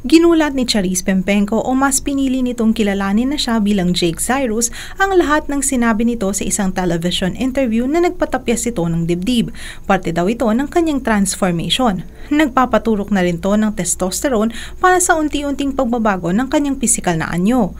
Ginulat ni Charisse Pempenco o mas pinili nitong kilalanin na siya bilang Jake Cyrus ang lahat ng sinabi nito sa isang television interview na nagpatapyas ito ng dibdib. Parte daw ito ng kanyang transformation. Nagpapaturok na rin to ng testosterone para sa unti-unting pagbabago ng kanyang pisikal na anyo.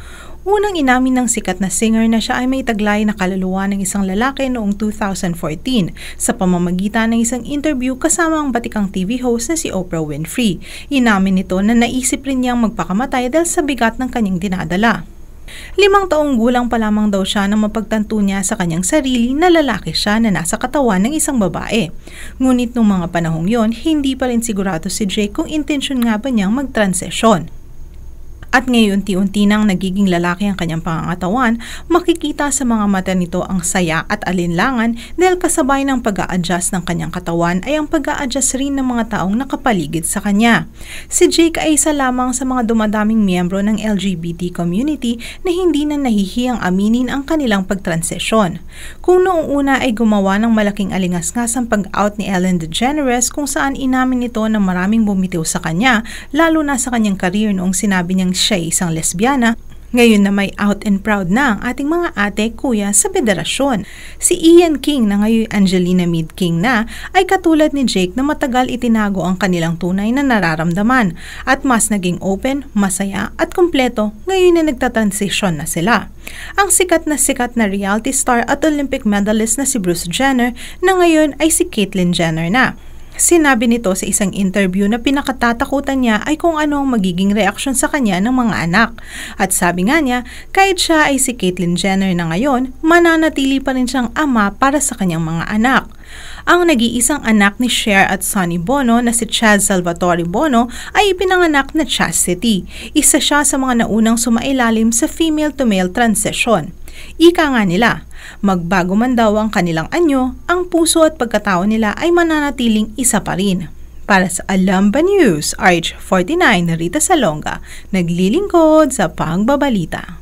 Unang inamin ng sikat na singer na siya ay may taglay na kaluluwa ng isang lalaki noong 2014 sa pamamagitan ng isang interview kasama ang batikang TV host na si Oprah Winfrey. Inamin nito na naisip rin niyang magpakamatay dahil sa bigat ng kanyang dinadala. 5 taong gulang pa lamang daw siya nang mapagtanto niya sa kanyang sarili na lalaki siya na nasa katawan ng isang babae. Ngunit nung mga panahong yon, hindi pa rin sigurado si Jake kung intensyon nga ba niyang mag-transisyon. At ngayon, unti-unti nang nagiging lalaki ang kanyang pangangatawan, makikita sa mga mata nito ang saya at alinlangan dahil kasabay ng pag-a-adjust ng kanyang katawan ay ang pag-a-adjust rin ng mga taong nakapaligid sa kanya. Si Jake ay isa lamang sa mga dumadaming miyembro ng LGBT community na hindi na nahihiyang aminin ang kanilang pagtransisyon. Kung noong una ay gumawa ng malaking alingas-ngas ang pag-out ni Ellen DeGeneres kung saan inamin nito na maraming bumitiw sa kanya, lalo na sa kanyang career noong sinabi niyang siya ay isang lesbiana, ngayon na may out and proud na ang ating mga ate, kuya sa federasyon. Si Ian King na ngayon Angelina Meade King na ay katulad ni Jake na matagal itinago ang kanilang tunay na nararamdaman at mas naging open, masaya at kumpleto ngayon na nagtatransition na sila. Ang sikat na reality star at Olympic medalist na si Bruce Jenner na ngayon ay si Caitlyn Jenner na. Sinabi nito sa isang interview na pinakatatakutan niya ay kung ano ang magiging reaksyon sa kanya ng mga anak. At sabi nga niya, kahit siya ay si Caitlyn Jenner na ngayon, mananatili pa rin siyang ama para sa kanyang mga anak. Ang nag-iisang anak ni Cher at Sonny Bono na si Chaz Salvatore Bono ay ipinanganak na Chastity. Isa siya sa mga naunang sumailalim sa female-to-male transition. Ika nga nila, magbago man daw ang kanilang anyo, ang puso at pagkatao nila ay mananatiling isa pa rin. Para sa Alam Ba News, RH49 Rita Salonga, naglilingkod sa Pagbabalita.